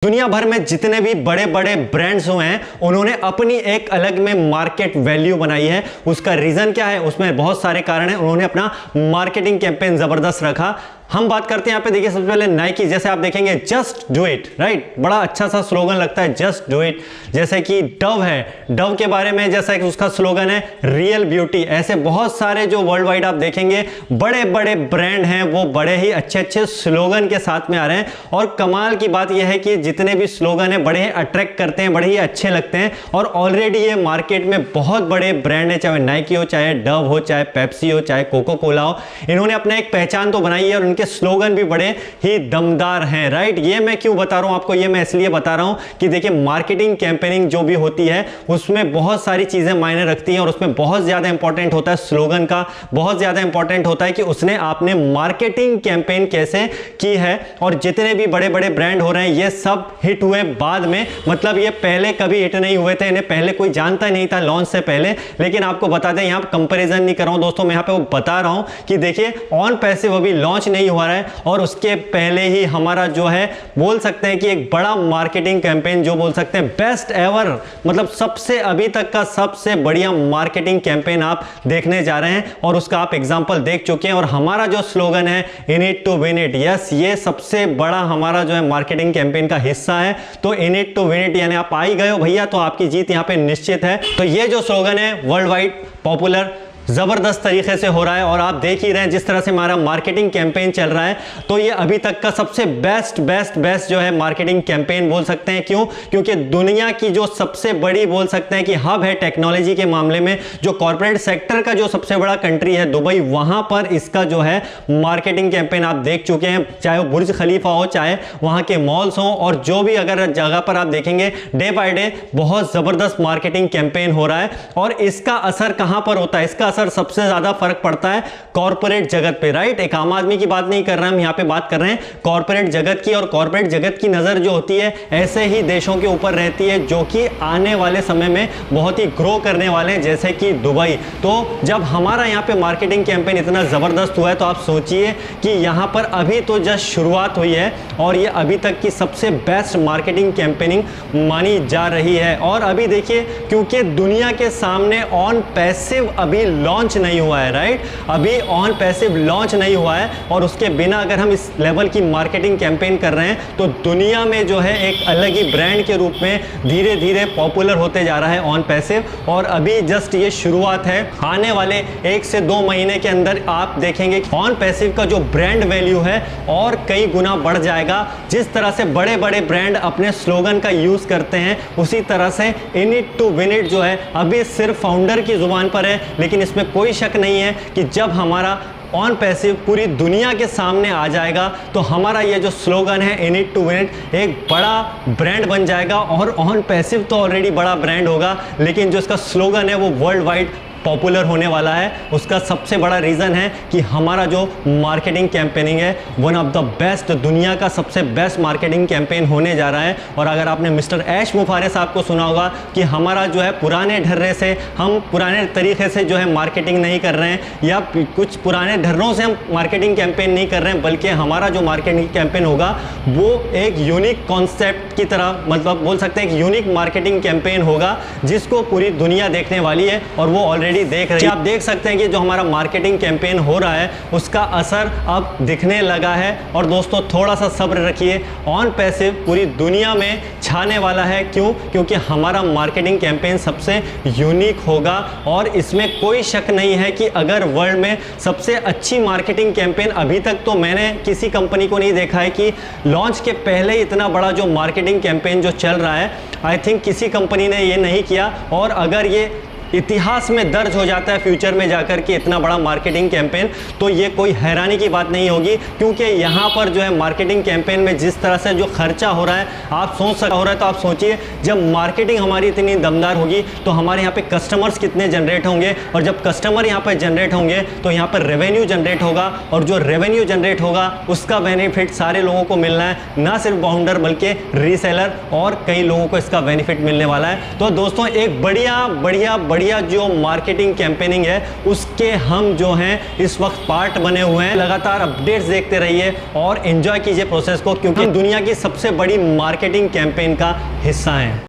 दुनिया भर में जितने भी बड़े बड़े ब्रांड्स हुए हैं उन्होंने अपनी एक अलग में मार्केट वैल्यू बनाई है। उसका रीजन क्या है? उसमें बहुत सारे कारण हैं। उन्होंने अपना मार्केटिंग कैंपेन जबरदस्त रखा। हम बात करते हैं यहाँ पे, देखिए सबसे पहले नाइकी। जैसे आप देखेंगे जस्ट डू इट, राइट, बड़ा अच्छा सा स्लोगन लगता है जस्ट डू इट। जैसे कि डव है, डव के बारे में जैसा कि उसका स्लोगन है रियल ब्यूटी। ऐसे बहुत सारे जो वर्ल्ड वाइड आप देखेंगे बड़े बड़े ब्रांड हैं वो बड़े ही अच्छे अच्छे स्लोगन के साथ में आ रहे हैं। और कमाल की बात यह है कि जितने भी स्लोगन है बड़े ही अट्रैक्ट करते हैं, बड़े ही अच्छे लगते हैं। और ऑलरेडी ये मार्केट में बहुत बड़े ब्रांड है, चाहे नाइकी हो, चाहे डव हो, चाहे पेप्सी हो, चाहे कोको कोला हो। इन्होंने अपना एक पहचान तो बनाई है और के स्लोगन भी बड़े ही दमदार हैं, राइट। ये मैं क्यों बता रहा हूं आपको? ये मैं इसलिए बता रहा हूं कि देखिए मार्केटिंग कैंपेनिंग जो भी होती है उसमें बहुत सारी चीजें मायने रखती हैं और उसमें बहुत ज्यादा इंपॉर्टेंट होता है स्लोगन का, बहुत ज्यादा इंपॉर्टेंट होता है कि उसने आपने मार्केटिंग कैंपेन कैसे की है। और जितने भी बड़े बड़े ब्रांड हो रहे हैं ये सब हिट हुए बाद में, मतलब ये पहले कभी हिट नहीं हुए थे, इन्हें पहले कोई जानता नहीं था लॉन्च से पहले। लेकिन आपको बता दें, यहां कंपैरिजन नहीं कर रहा हूं दोस्तों, मैं यहां पे वो बता रहा हूं कि देखिए ऑन पैसिव अभी लॉन्च नहीं हुआ है और उसके पहले ही हमारा जो है बोल सकते हैं कि एक बड़ा मार्केटिंग कैंपेन, जो बोल सकते हैं बेस्ट एवर, मतलब सबसे अभी तक का सबसे बढ़िया मार्केटिंग कैंपेन आप देखने जा रहे हैं और उसका आप एग्जांपल देख चुके हैं। और हमारा जो स्लोगन है in it to win it, yes, ये सबसे बड़ा हमारा जो है मार्केटिंग कैंपेन का हिस्सा है। तो in it to win it यानी आप आ ही गए हो भैया तो आपकी जीत यहां पे निश्चित है। तो ये जो स्लोगन है वर्ल्ड वाइड पॉपुलर जबरदस्त तरीके से हो रहा है और आप देख ही रहे हैं जिस तरह से हमारा मार्केटिंग कैंपेन चल रहा है। तो ये अभी तक का सबसे बेस्ट जो है मार्केटिंग कैंपेन बोल सकते हैं। क्यों? क्योंकि दुनिया की जो सबसे बड़ी बोल सकते हैं कि हब है टेक्नोलॉजी के मामले में, जो कॉर्पोरेट सेक्टर का जो सबसे बड़ा कंट्री है दुबई, वहां पर इसका जो है मार्केटिंग कैंपेन आप देख चुके हैं। चाहे वो बुर्ज खलीफा हो, चाहे वहां के मॉल्स हो, और जो भी अगर जगह पर आप देखेंगे डे बाय डे बहुत जबरदस्त मार्केटिंग कैंपेन हो रहा है। और इसका असर कहां पर होता है? इसका सबसे ज्यादा फर्क पड़ता है कॉर्पोरेट जगत पे, राइट। एक आम आदमी की बात नहीं कर रहे हैं हम, यहां पे बात कर रहे हैं कॉर्पोरेट जगत की। और कॉर्पोरेट जगत की नजर जो होती है ऐसे ही देशों के ऊपर रहती है जो कि आने वाले समय में बहुत ही ग्रो करने वाले हैं, जैसे कि दुबई। तो जब हमारा यहां पे मार्केटिंग कैंपेन इतना जबरदस्त हुआ है तो आप सोचिए कि यहां पर अभी तो जस्ट शुरुआत हुई है और ये अभी तक की सबसे बेस्ट मार्केटिंग कैंपेनिंग मानी जा रही है। और अभी देखिए, क्योंकि दुनिया के सामने ऑन पैसिव अभी लॉन्च नहीं हुआ है, राइट, अभी ऑन पैसिव लॉन्च नहीं हुआ है। और उसके बिना अगर हम इस लेवल की मार्केटिंग कैंपेन कर रहे हैं तो दुनिया में जो है एक अलग ही ब्रांड के रूप में धीरे धीरे पॉपुलर होते जा रहा है ऑन पैसिव। और अभी जस्ट ये शुरुआत है, आने वाले 1 से 2 महीने के अंदर आप देखेंगे ऑन पैसिव का जो ब्रांड वैल्यू है और कई गुना बढ़ जाएगा। जिस तरह से बड़े बड़े ब्रांड अपने स्लोगन का यूज करते हैं उसी तरह से in it to win it जो है अभी सिर्फ फाउंडर की जुबान पर है, लेकिन इसमें कोई शक नहीं है कि जब हमारा ऑन पैसिव पूरी दुनिया के सामने आ जाएगा तो हमारा ये जो स्लोगन है in it to win it एक बड़ा ब्रांड बन जाएगा। और ऑन पैसिव तो ऑलरेडी बड़ा ब्रांड होगा, लेकिन जो इसका स्लोगन है वो वर्ल्ड वाइड पॉपुलर होने वाला है। उसका सबसे बड़ा रीज़न है कि हमारा जो मार्केटिंग कैंपेनिंग है वन ऑफ द बेस्ट, दुनिया का सबसे बेस्ट मार्केटिंग कैंपेन होने जा रहा है। और अगर आपने मिस्टर ऐश मुफारे साहब को सुना होगा कि हमारा जो है पुराने ढर्रे से, हम पुराने तरीके से जो है मार्केटिंग नहीं कर रहे हैं या कुछ पुराने ढर्रों से हम मार्केटिंग कैंपेन नहीं कर रहे हैं, बल्कि हमारा जो मार्केटिंग कैंपेन होगा वो एक यूनिक कॉन्सेप्ट की तरह, मतलब बोल सकते हैं एक यूनिक मार्केटिंग कैंपेन होगा जिसको पूरी दुनिया देखने वाली है और वो ऑलरेडी देख रहे हैं। आप देख सकते हैं कि जो हमारा मार्केटिंग कैंपेन हो रहा है उसका असर अब दिखने लगा है। और दोस्तों थोड़ा सा सब्र रखिए, ऑन पैसिव पूरी दुनिया में छाने वाला है। क्यों? क्योंकि हमारा मार्केटिंग कैंपेन सबसे यूनिक होगा और इसमें कोई शक नहीं है कि अगर वर्ल्ड में सबसे अच्छी मार्केटिंग कैंपेन, अभी तक तो मैंने किसी कंपनी को नहीं देखा है कि लॉन्च के पहले इतना बड़ा जो मार्केटिंग कैंपेन जो चल रहा है, आई थिंक किसी कंपनी ने ये नहीं किया। और अगर ये इतिहास में दर्ज हो जाता है फ्यूचर में जाकर के इतना बड़ा मार्केटिंग कैंपेन, तो ये कोई हैरानी की बात नहीं होगी। क्योंकि यहाँ पर जो है मार्केटिंग कैंपेन में जिस तरह से जो खर्चा हो रहा है आप सोच सकते हो रहा है, तो आप सोचिए जब मार्केटिंग हमारी इतनी दमदार होगी तो हमारे यहाँ पे कस्टमर्स कितने जनरेट होंगे, और जब कस्टमर यहाँ पर जनरेट होंगे तो यहाँ पर रेवेन्यू जनरेट होगा, और जो रेवेन्यू जनरेट होगा उसका बेनिफिट सारे लोगों को मिलना है, ना सिर्फ बाउंडर बल्कि रीसेलर और कई लोगों को इसका बेनिफिट मिलने वाला है। तो दोस्तों एक बढ़िया बढ़िया जो मार्केटिंग कैंपेनिंग है उसके हम जो हैं इस वक्त पार्ट बने हुए हैं। लगातार अपडेट्स देखते रहिए और एंजॉय कीजिए प्रोसेस को, क्योंकि हम दुनिया की सबसे बड़ी मार्केटिंग कैंपेन का हिस्सा हैं।